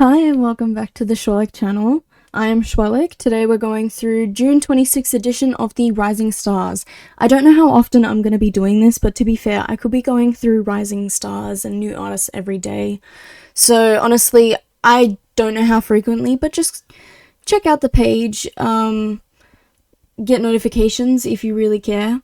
Hi and welcome back to the Schwellick channel. I am Schwellick. Today we're going through June 26th edition of the Rising Stars. I don't know how often I'm going to be doing this, but to be fair, I could be going through Rising Stars and new artists every day. So honestly, I don't know how frequently, but just check out the page, get notifications if you really care.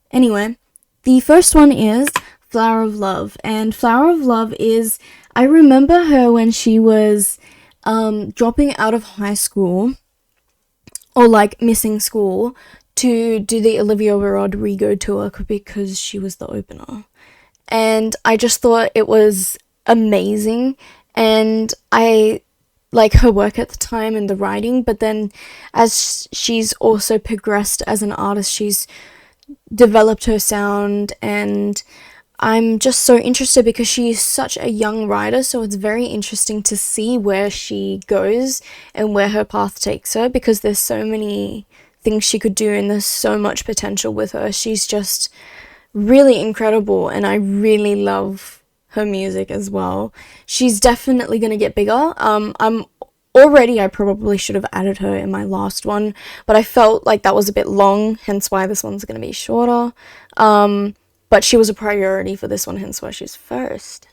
Anyway, the first one is Flower of Love, and Flower of Love is, I remember her when she was dropping out of high school, or like missing school, to do the Olivia Rodrigo tour because she was the opener. And I just thought it was amazing, and I like her work at the time and the writing, but then as she's also progressed as an artist, she's developed her sound, and I'm just so interested because she is such a young writer, so it's very interesting to see where she goes and where her path takes her, because there's so many things she could do and there's so much potential with her. She's just really incredible, and I really love her music as well. She's definitely going to get bigger. I probably should have added her in my last one, but I felt like that was a bit long, hence why this one's going to be shorter. But she was a priority for this one, hence why she's first.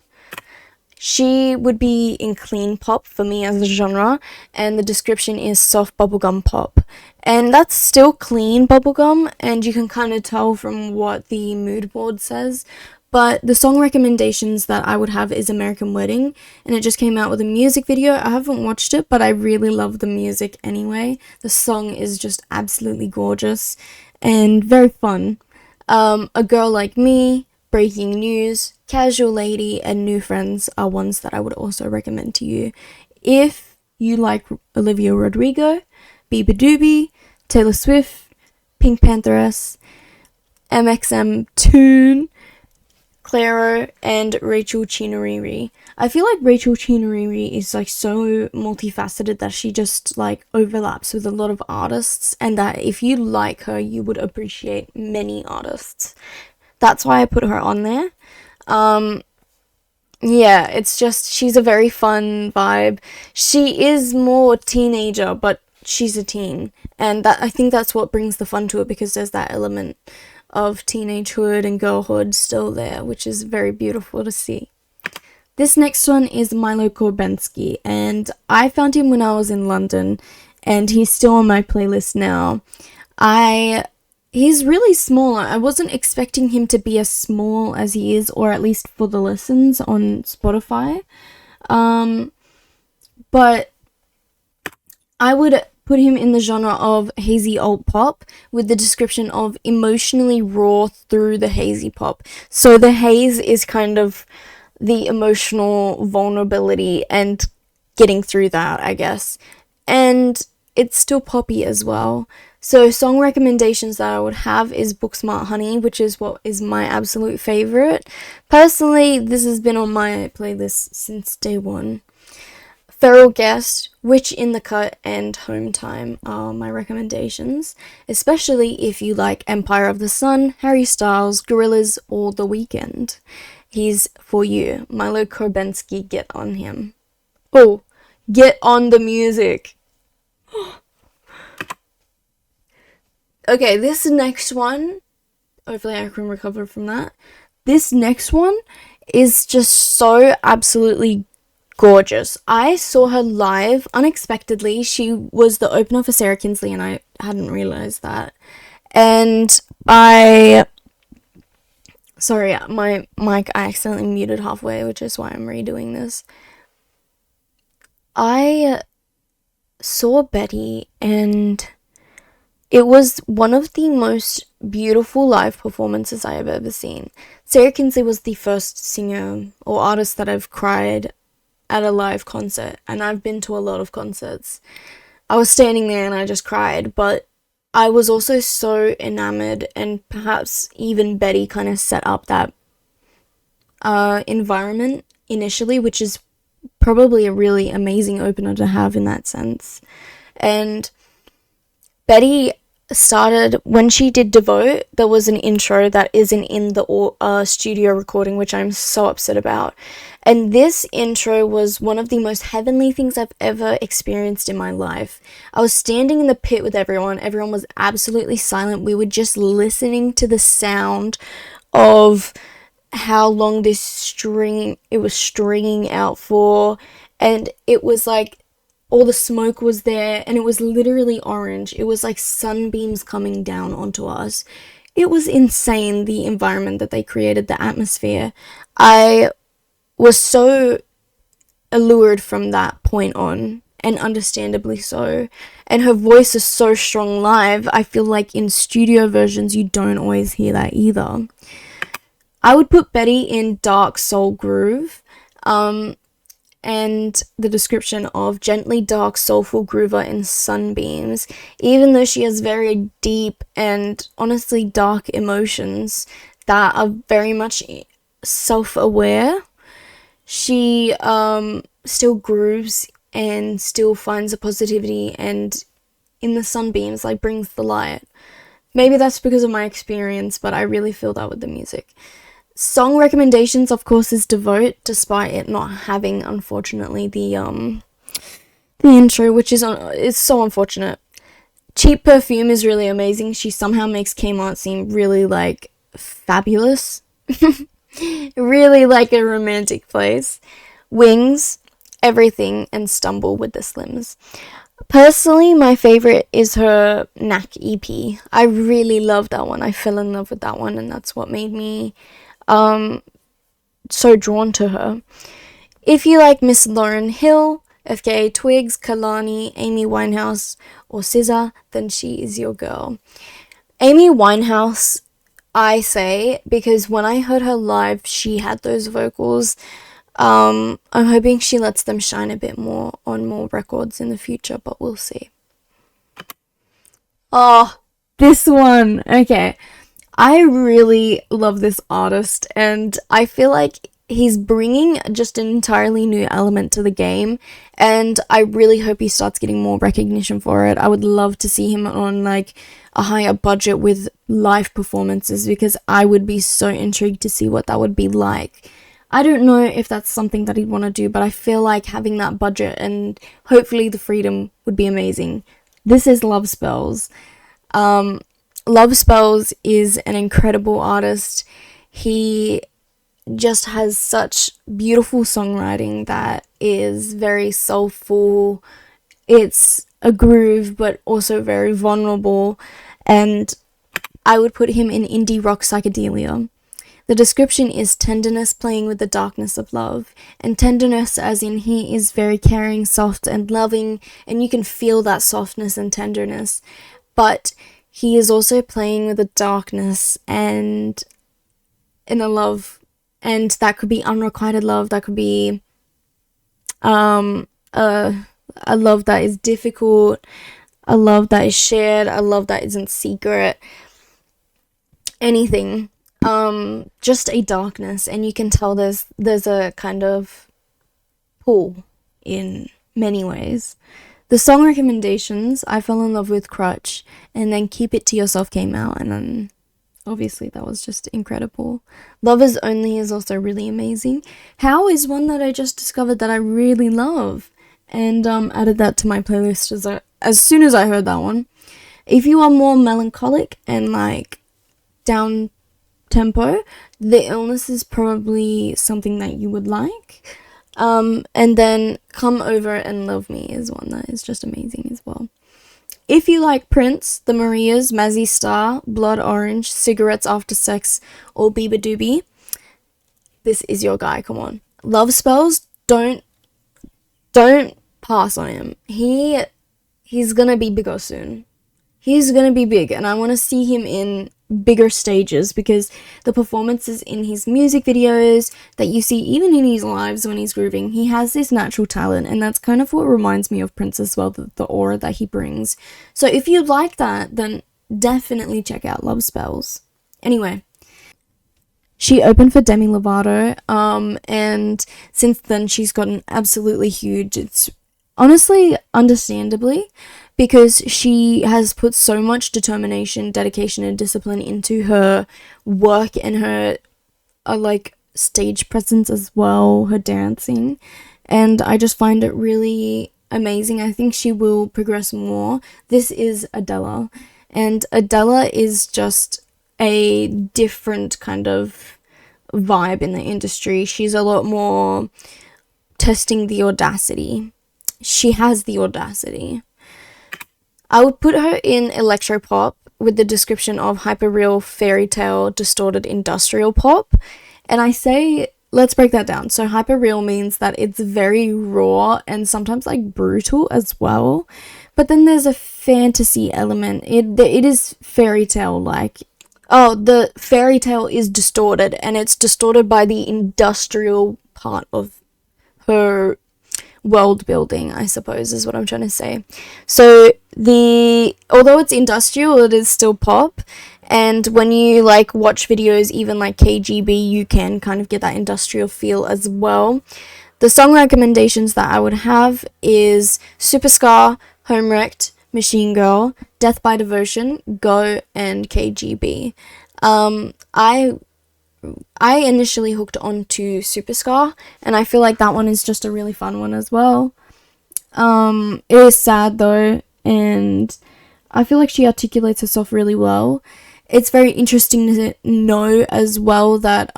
She would be in clean pop for me as a genre, and the description is soft bubblegum pop. And that's still clean bubblegum, and you can kind of tell from what the mood board says. But the song recommendations that I would have is American Wedding, and it just came out with a music video. I haven't watched it, but I really love the music anyway. The song is just absolutely gorgeous and very fun. A Girl Like Me, Breaking News, Casual Lady, and New Friends are ones that I would also recommend to you. If you like Olivia Rodrigo, Bieber Doobie, Taylor Swift, Pink Pantheress, MXM Toon, Clairo, and Rachel Chinariri. I feel like Rachel Chinariri is like so multifaceted that she just like overlaps with a lot of artists, and that if you like her, you would appreciate many artists. That's why I put her on there. Yeah, it's just, she's a very fun vibe. She is more teenager, but she's a teen, and that, I think that's what brings the fun to it, because there's that element of teenagehood and girlhood still there, which is very beautiful to see. This next one is Milo Korbensky, and I found him when I was in London, and he's still on my playlist now. He's really small. I wasn't expecting him to be as small as he is, or at least for the listens on Spotify. But I would put him in the genre of hazy alt pop, with the description of emotionally raw through the hazy pop. So the haze is kind of the emotional vulnerability and getting through that, I guess. And it's still poppy as well. So song recommendations that I would have is Booksmart Honey, which is what is my absolute favorite. Personally, this has been on my playlist since day one. Feral Guest, Witch in the Cut, and Home Time are my recommendations, especially if you like Empire of the Sun, Harry Styles, Gorillaz, or The Weeknd. He's for you. Milo Korbensky, get on him. Oh, get on the music. Okay, this next one, hopefully I can recover from that. This next one is just so absolutely gorgeous. I saw her live unexpectedly. She was the opener for Sarah Kinsley, and I hadn't realized that. And sorry, my mic, I accidentally muted halfway, which is why I'm redoing this. I saw Betty, and it was one of the most beautiful live performances I have ever seen. Sarah Kinsley was the first singer or artist that I've cried at a live concert, and I've been to a lot of concerts. I was standing there and I just cried, but I was also so enamored, and perhaps even Betty kind of set up that environment initially, which is probably a really amazing opener to have in that sense. And Betty, started when she did Devote. There was an intro that isn't in the studio recording, which I'm so upset about. And this intro was one of the most heavenly things I've ever experienced in my life. I was standing in the pit with everyone. Everyone was absolutely silent. We were just listening to the sound of how long it was stringing out for, and it was like all the smoke was there, and it was literally orange. It was like sunbeams coming down onto us. It was insane, the environment that they created, the atmosphere. I was so allured from that point on, and understandably so. And her voice is so strong live. I feel like in studio versions you don't always hear that either. I would put Betty in dark soul groove, and the description of gently dark soulful groover in sunbeams. Even though she has very deep and honestly dark emotions that are very much self-aware, she still grooves and still finds a positivity, and in the sunbeams like brings the light. Maybe that's because of my experience, but I really feel that with the music. Song recommendations, of course, is Devote, despite it not having, unfortunately, the intro, which is so unfortunate. Cheap Perfume is really amazing. She somehow makes Kmart seem really, like, fabulous. Really like a romantic place. Wings, Everything, and Stumble with the Slims. Personally, my favorite is her Knack EP. I really love that one. I fell in love with that one, and that's what made me so drawn to her. If you like Miss Lauryn Hill, FKA Twigs, Kalani, Amy Winehouse, or SZA, then she is your girl. Amy Winehouse, I say, because when I heard her live, she had those vocals. I'm hoping she lets them shine a bit more on more records in the future, but we'll see. Oh, this one. Okay. I really love this artist, and I feel like he's bringing just an entirely new element to the game, and I really hope he starts getting more recognition for it. I would love to see him on like a higher budget with live performances, because I would be so intrigued to see what that would be like. I don't know if that's something that he'd want to do, but I feel like having that budget and hopefully the freedom would be amazing. This is Love Spells. Love Spells is an incredible artist. He just has such beautiful songwriting that is very soulful. It's a groove, but also very vulnerable. And I would put him in indie rock psychedelia. The description is tenderness playing with the darkness of love. And tenderness as in he is very caring, soft, and loving. And you can feel that softness and tenderness. But he is also playing with the darkness and in a love, and that could be unrequited love, that could be a love that is difficult, a love that is shared, a love that isn't secret, anything. Just a darkness, and you can tell there's a kind of pull in many ways. The song recommendations, I fell in love with Crutch, and then Keep It to Yourself came out, and then obviously that was just incredible. Lovers Only is also really amazing. How is one that I just discovered that I really love, and added that to my playlist as soon as I heard that one. If you are more melancholic and like down tempo, The Illness is probably something that you would like. And then Come Over and Love Me is one that is just amazing as well. If you like Prince, The Marias, Mazzy Star, Blood Orange, Cigarettes After Sex, or Biba Doobie, this is your guy, come on. Love Spells, don't pass on him. He's gonna be bigger soon. He's gonna be big, and I want to see him in bigger stages, because the performances in his music videos that you see, even in his lives when he's grooving, he has this natural talent, and that's kind of what reminds me of Prince as well, the aura that he brings. So if you like that, then definitely check out Love Spells. Anyway, she opened for Demi Lovato, and since then she's gotten absolutely huge. It's honestly, understandably, because she has put so much determination, dedication, and discipline into her work and her like stage presence as well, her dancing, and I just find it really amazing. I think she will progress more. This is Adela, and Adela is just a different kind of vibe in the industry. She's a lot more testing the audacity. She has the audacity. I would put her in electropop with the description of hyperreal, fairy tale, distorted industrial pop. And I say, let's break that down. So hyperreal means that it's very raw and sometimes like brutal as well. But then there's a fantasy element. It is fairy tale like. Oh, the fairy tale is distorted, and it's distorted by the industrial part of her world building, I suppose, is what I'm trying to say. So although it's industrial, it is still pop, and when you like watch videos, even like KGB, you can kind of get that industrial feel as well. The song recommendations that I would have is Superscar, Home Wrecked, Machine Girl, Death by Devotion, Go, and KGB. I initially hooked on to Superscar, and I feel like that one is just a really fun one as well. It is sad though, and I feel like she articulates herself really well. It's very interesting to know as well that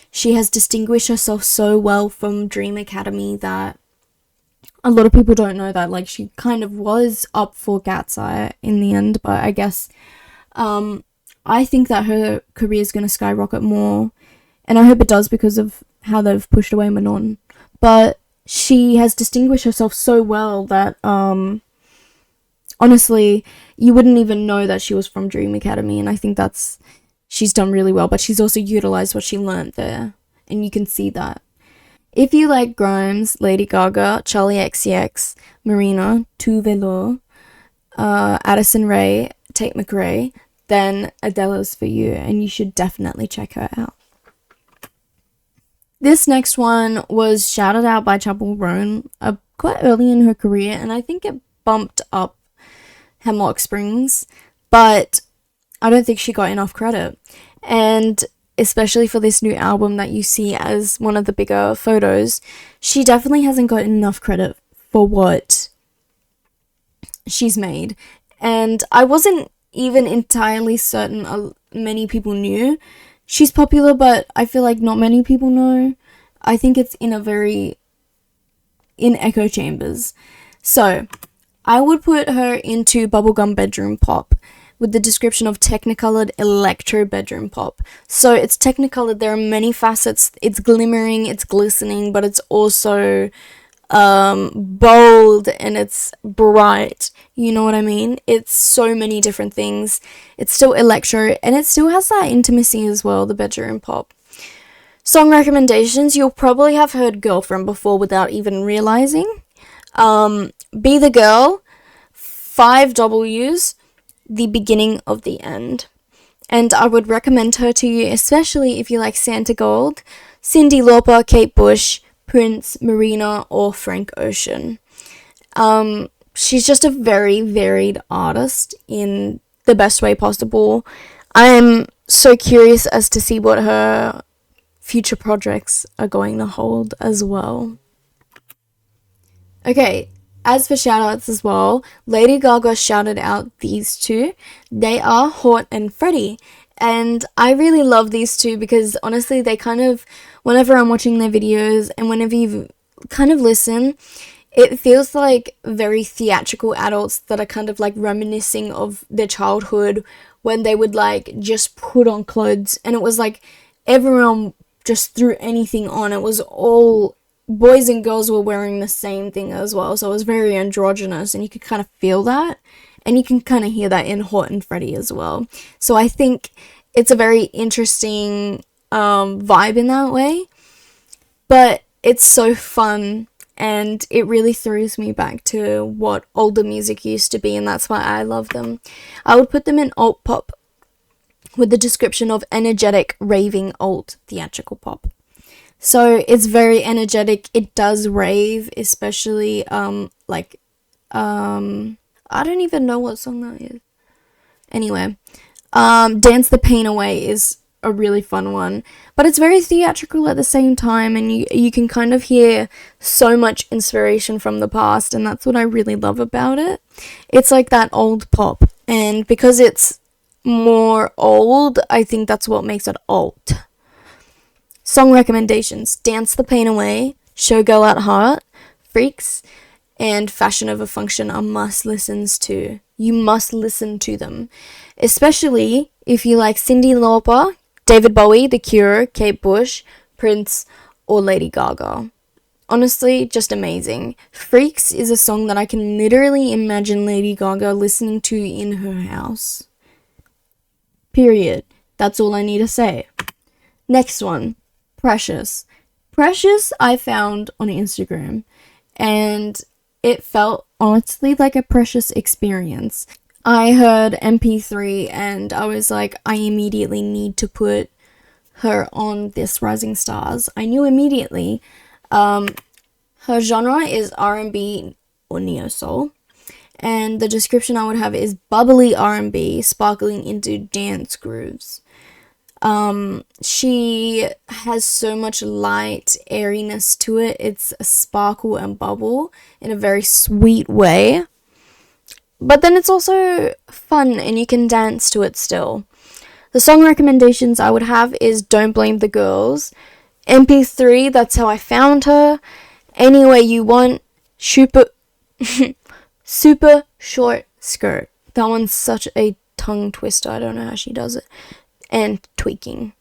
she has distinguished herself so well from Dream Academy that a lot of people don't know that, like, she kind of was up for Cat's Eye in the end, but I guess I think that her career is going to skyrocket more, and I hope it does because of how they've pushed away Manon. But she has distinguished herself so well that honestly, you wouldn't even know that she was from Dream Academy, and I think she's done really well, but she's also utilized what she learnt there, and you can see that. If you like Grimes, Lady Gaga, Charlie XCX, Marina, Tout Velour, Addison Rae, Tate McRae, then Adela's for you, and you should definitely check her out. This next one was shouted out by Chapel Roan quite early in her career, and I think it bumped up Hemlock Springs, but I don't think she got enough credit. And especially for this new album that you see as one of the bigger photos, she definitely hasn't got enough credit for what she's made. And I wasn't even entirely certain many people knew. She's popular, but I feel like not many people know. I think it's in echo chambers. So I would put her into bubblegum bedroom pop with the description of technicolored electro bedroom pop. So it's technicolored, there are many facets, it's glimmering, it's glistening, but it's also bold and it's bright, you know what I mean? It's so many different things. It's still electro, and it still has that intimacy as well, the bedroom pop. Song recommendations, you'll probably have heard Girlfriend before without even realizing. Be the Girl, 5 W's, the beginning of the end. And I would recommend her to you, especially if you like Santa Gold, Cyndi Lauper, Kate Bush, Prince, Marina, or Frank Ocean. She's just a very varied artist in the best way possible. I am so curious as to see what her future projects are going to hold as well. Okay, as for shoutouts as well, Lady Gaga shouted out these two. They are Hort and Freddie. And I really love these two because honestly, they kind of, whenever I'm watching their videos and whenever you kind of listen, it feels like very theatrical adults that are kind of like reminiscing of their childhood when they would like just put on clothes, and it was like everyone just threw anything on. It was all boys and girls were wearing the same thing as well, so it was very androgynous, and you could kind of feel that, and you can kind of hear that in Hort and Freddie as well. So I think it's a very interesting vibe in that way, but it's so fun, and it really throws me back to what older music used to be, and that's why I love them. I would put them in alt pop with the description of energetic, raving, alt theatrical pop. So it's very energetic. It does rave, especially I don't even know what song that is. Anyway, Dance the Pain Away is a really fun one, but it's very theatrical at the same time, and you can kind of hear so much inspiration from the past, and that's what I really love about it. It's like that old pop, and because it's more old, I think that's what makes it alt. Song recommendations: Dance the Pain Away, Showgirl at Heart, Freaks, and Fashion Over Function are must listens to. You must listen to them, especially if you like Cyndi Lauper, David Bowie, The Cure, Kate Bush, Prince, or Lady Gaga. Honestly, just amazing. Freaks is a song that I can literally imagine Lady Gaga listening to in her house. Period. That's all I need to say. Next one, Precious. Precious I found on Instagram, and it felt honestly like a Precious experience. I heard MP3 and I was like, I immediately need to put her on this Rising Stars. I knew immediately. Her genre is R&B or neo soul, and the description I would have is bubbly R&B sparkling into dance grooves. She has so much light airiness to it. It's a sparkle and bubble in a very sweet way. But then it's also fun and you can dance to it still. The song recommendations I would have is Don't Blame the Girls, MP3, That's How I Found Her, Any Way You Want, Super Short Skirt. That one's such a tongue twister. I don't know how she does it. And Tweaking.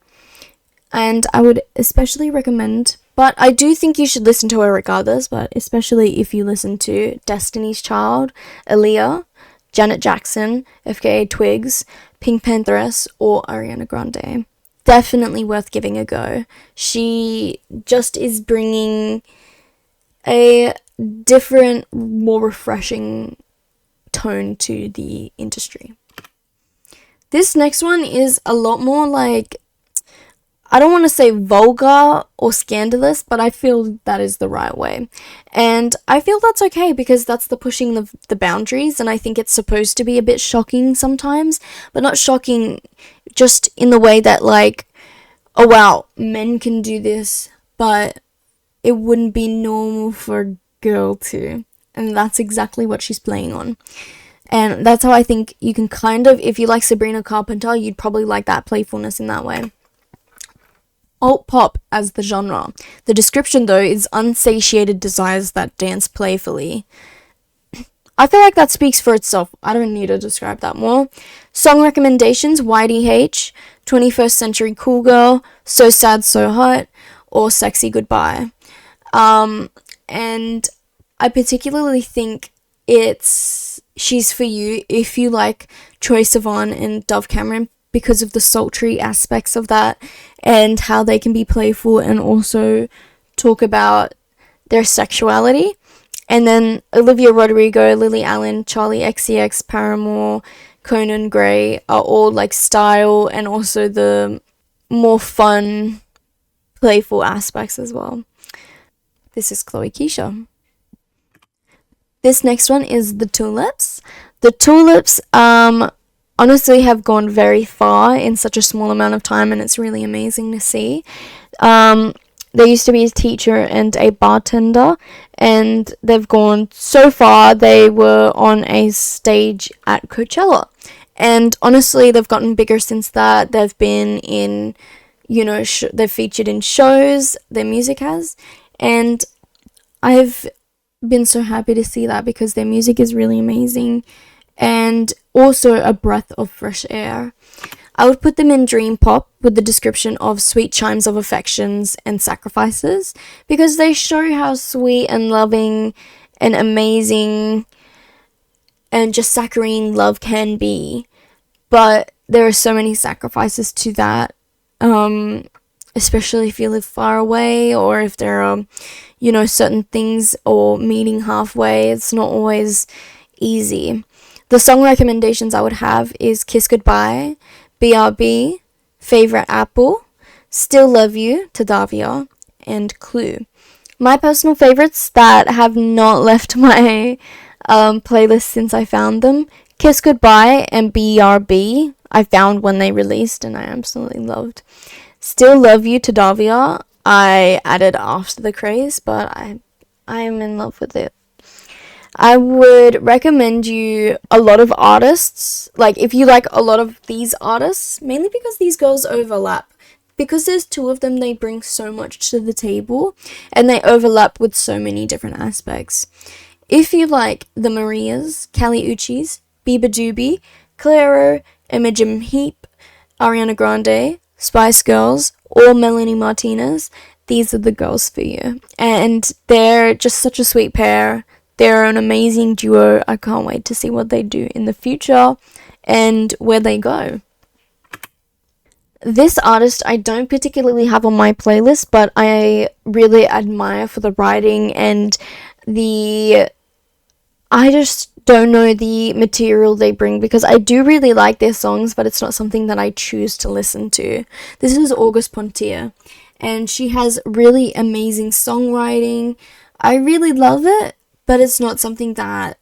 And I would especially recommend, but I do think you should listen to her regardless, but especially if you listen to Destiny's Child, Aaliyah, Janet Jackson, FKA Twigs, Pink Pantheress, or Ariana Grande. Definitely worth giving a go. She just is bringing a different, more refreshing tone to the industry. This next one is a lot more like, I don't want to say vulgar or scandalous, but I feel that is the right way. And I feel that's okay because that's the pushing the boundaries, and I think it's supposed to be a bit shocking sometimes, but not shocking just in the way that like, oh wow, men can do this, but it wouldn't be normal for a girl to. And that's exactly what she's playing on. And that's how I think you can kind of, if you like Sabrina Carpenter, you'd probably like that playfulness in that way. Alt pop as the genre. The description, though, is unsatiated desires that dance playfully. I feel like that speaks for itself. I don't need to describe that more. Song recommendations, YDH, 21st Century Cool Girl, So Sad, So Hot, or Sexy Goodbye. And I particularly think she's for you if you like Troye Sivan and Dove Cameron, because of the sultry aspects of that and how they can be playful and also talk about their sexuality. And then Olivia Rodrigo, Lily Allen, Charlie XCX, Paramore, Conan Gray are all like style and also the more fun, playful aspects as well. This is Chloe Keisha. This next one is The Tulips. The Tulips honestly have gone very far in such a small amount of time, and it's really amazing to see. They used to be a teacher and a bartender, and they've gone so far. They were on a stage at Coachella, and honestly they've gotten bigger since that. They've been in, they've featured in shows, their music has, and I've been so happy to see that because their music is really amazing and also a breath of fresh air. I would put them in dream pop with the description of sweet chimes of affections and sacrifices, because they show how sweet and loving and amazing and just saccharine love can be, but there are so many sacrifices to that, especially if you live far away or if there are certain things or meeting halfway. It's not always easy. The song recommendations I would have is Kiss Goodbye, BRB, Favorite Apple, Still Love You, Tadavia, and Clue. My personal favorites that have not left my playlists since I found them. Kiss Goodbye and BRB I found when they released and I absolutely loved. Still Love You to Davia I added after the craze, but I am in love with it. I would recommend you a lot of artists. Like, if you like a lot of these artists, mainly because these girls overlap. Because there's two of them, they bring so much to the table and they overlap with so many different aspects. If you like the Marias, Kali Uchis, Biba Doobie, Clairo, Imogen Heap, Ariana Grande, Spice Girls, or Melanie Martinez, these are the girls for you. And they're just such a sweet pair. They're an amazing duo. I can't wait to see what they do in the future and where they go. This artist I don't particularly have on my playlist, but I really admire for the writing and I just don't know the material they bring because I do really like their songs, but it's not something that I choose to listen to. This is August Pontier, and she has really amazing songwriting. I really love it, but it's not something that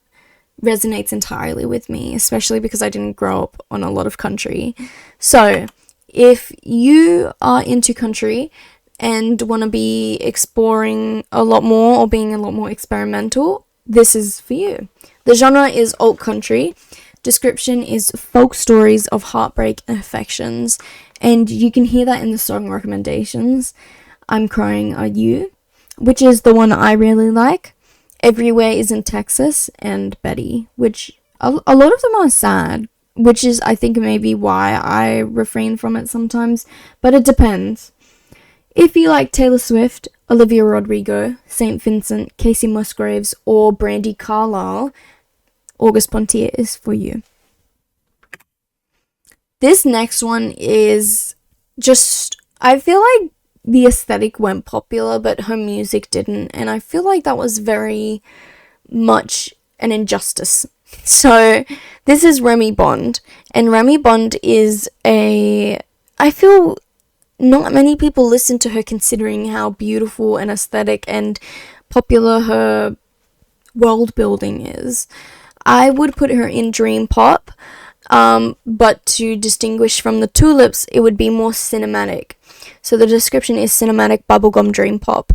resonates entirely with me, especially because I didn't grow up on a lot of country. So, if you are into country and want to be exploring a lot more or being a lot more experimental, this is for you. The genre is alt country. Description is folk stories of heartbreak and affections. And you can hear that in the song recommendations. I'm Crying Are You, which is the one I really like. Everywhere is in Texas, and Betty, which a lot of them are sad, which is, I think, maybe why I refrain from it sometimes, but it depends. If you like Taylor Swift, Olivia Rodrigo, St. Vincent, Casey Musgraves, or Brandi Carlile, August Pontier is for you. This next one is just, I feel like the aesthetic went popular, but her music didn't, and I feel like that was very much an injustice. So, this is Remy Bond, and Remy Bond is I feel not many people listen to her considering how beautiful and aesthetic and popular her world building is. I would put her in dream pop, but to distinguish from the Tulips, it would be more cinematic. So the description is cinematic bubblegum dream pop.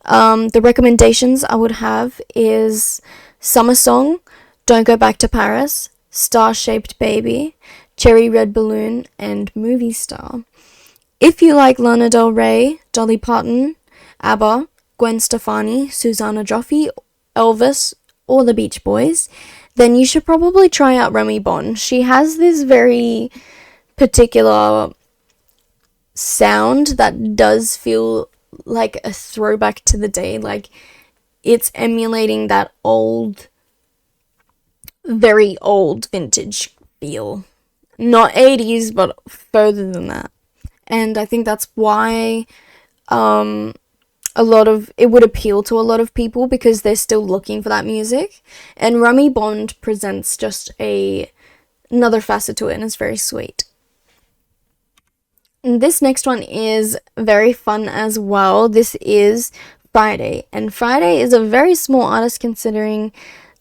The recommendations I would have is Summer Song, Don't Go Back to Paris, Star-Shaped Baby, Cherry Red Balloon, and Movie Star. If you like Lana Del Rey, Dolly Parton, ABBA, Gwen Stefani, Susanna Joffe, Elvis, or the Beach Boys, then you should probably try out Remy Bond. She has this very particular sound that does feel like a throwback to the day. Like, it's emulating that old, very old vintage feel. Not 80s, but further than that. And I think that's why it would appeal to a lot of people because they're still looking for that music. And Remy Bond presents just another facet to it, and it's very sweet. And this next one is very fun as well. This is Friday, and Friday is a very small artist considering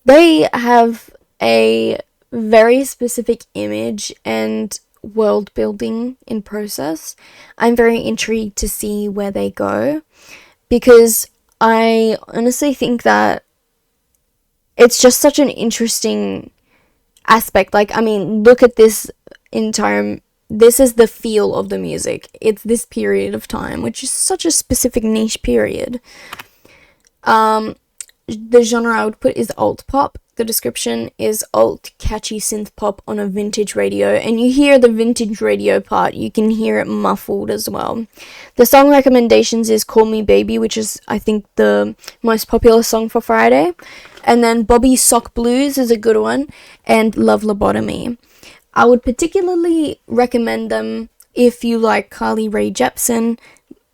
they have a very specific image and world building in process. I'm very intrigued to see where they go because I honestly think that it's just such an interesting aspect. Like, I mean, look at this this is the feel of the music. It's this period of time, which is such a specific niche period. The genre I would put is alt pop. The description is alt catchy synth pop on a vintage radio, and you hear the vintage radio part, you can hear it muffled as well. The song recommendations is Call Me Baby, which is, I think, the most popular song for Friday, and then Bobby Sock Blues is a good one, and Love Lobotomy. I would particularly recommend them if you like Carly Rae Jepsen,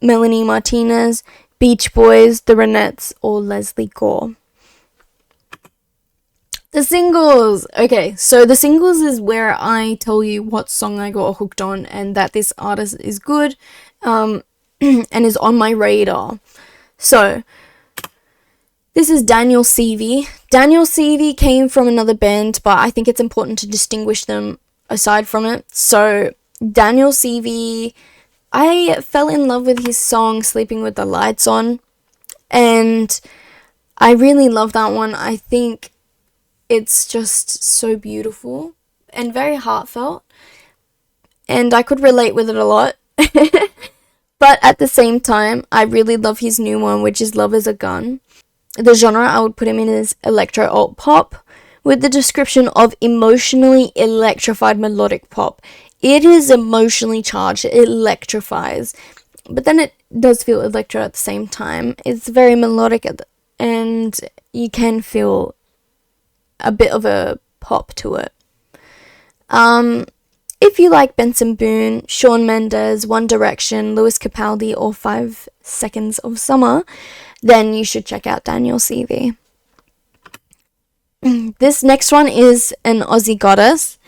Melanie Martinez, Beach Boys, The Ronettes, or Leslie Gore. The singles! Okay, so the singles is where I tell you what song I got hooked on and that this artist is good and is on my radar. So, this is Daniel Seavey, Daniel Seavey came from another band, but I think it's important to distinguish them aside from it. So Daniel Seavey, I fell in love with his song Sleeping with the Lights On, and I really love that one. I think it's just so beautiful and very heartfelt, and I could relate with it a lot. But at the same time, I really love his new one, which is Love is a Gun. The genre I would put him in is electro alt pop, with the description of emotionally electrified melodic pop. It is emotionally charged, it electrifies, but then it does feel electro at the same time. It's very melodic and you can feel a bit of a pop to it. If you like Benson Boone, Shawn Mendes, One Direction, Lewis Capaldi, or 5 Seconds of Summer, then you should check out Daniel Seavey. This next one is an Aussie goddess.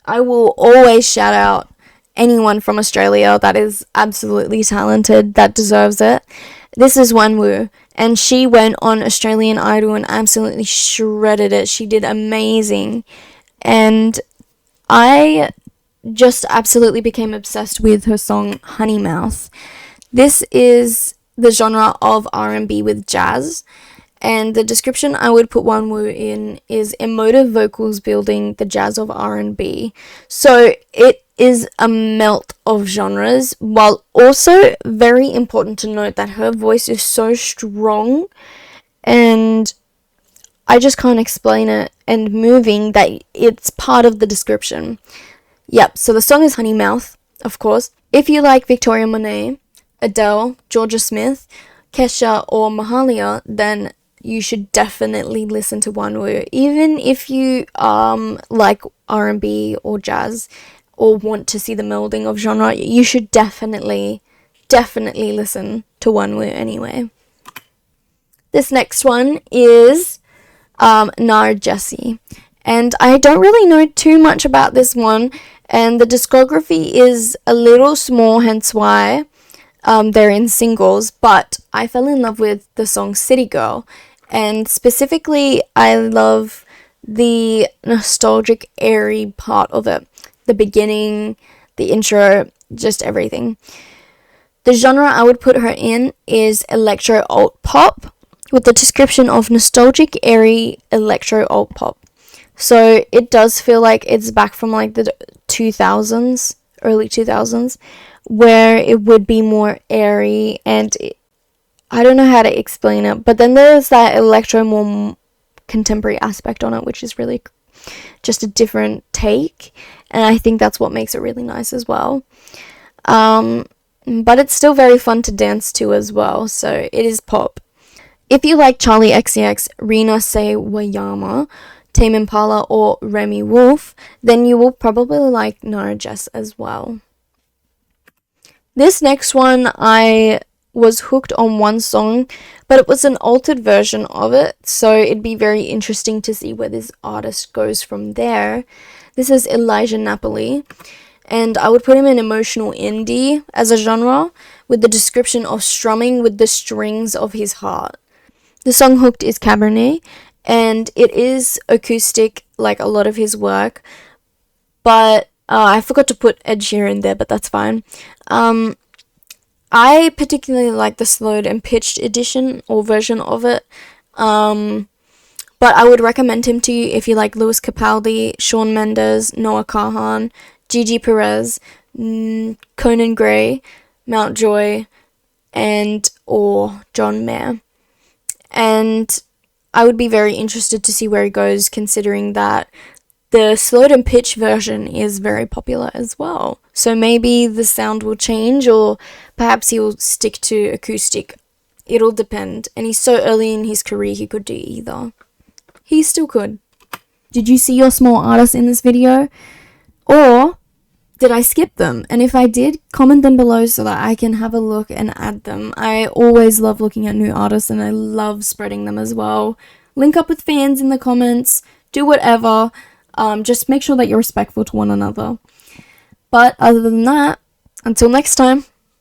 I will always shout out anyone from Australia that is absolutely talented, that deserves it. This is Wanwu, and she went on Australian Idol and absolutely shredded it. She did amazing, and I just absolutely became obsessed with her song Honey Mouth. This is the genre of R&B with jazz, and the description I would put Wanwu in is emotive vocals building the jazz of R&B. So it is a melt of genres, while also very important to note that her voice is so strong, and I just can't explain it, and moving, that it's part of the description. Yep, so the song is Honey Mouth, of course. If you like Victoria Monet, Adele, Georgia Smith, Kesha, or Mahalia, then you should definitely listen to Wanwu. Even if you like R&B or jazz, or want to see the melding of genre, you should definitely listen to Wanwu anyway. This next one is Nara Jessie, and I don't really know too much about this one, and the discography is a little small, hence why they're in singles, but I fell in love with the song City Girl, and specifically I love the nostalgic, airy part of it. The beginning, the intro, just everything. The genre I would put her in is electro alt pop, with the description of nostalgic, airy electro alt pop. So it does feel like it's back from like the 2000s, early 2000s, where it would be more airy, and I don't know how to explain it, but then there's that electro, more contemporary aspect on it, which is really just a different take, and I think that's what makes it really nice as well. But it's still very fun to dance to as well, so it is pop. If you like Charlie XCX, Rina Sawayama, Tame Impala, or Remy Wolf, then you will probably like Nara Jess as well. This next one, I was hooked on one song, but it was an altered version of it, so it'd be very interesting to see where this artist goes from there. This is elijahnapoli, and I would put him in emotional indie as a genre, with the description of strumming with the strings of his heart. The song Hooked is Cabernet, and it is acoustic like a lot of his work, but I forgot to put Ed Sheeran there, but that's fine. I particularly like the slowed and pitched edition or version of it, but I would recommend him to you if you like Lewis Capaldi, Shawn Mendes, Noah Kahan, Gigi Perez, Conan Gray, Mountjoy, and or John Mayer. And I would be very interested to see where he goes, considering that the slowed and pitched version is very popular as well. So maybe the sound will change, or perhaps he will stick to acoustic. It'll depend. And he's so early in his career, he could do either. He still could. Did you see your small artists in this video? Or did I skip them? And if I did, comment them below so that I can have a look and add them. I always love looking at new artists, and I love spreading them as well. Link up with fans in the comments. Do whatever. Just make sure that you're respectful to one another. But other than that, until next time.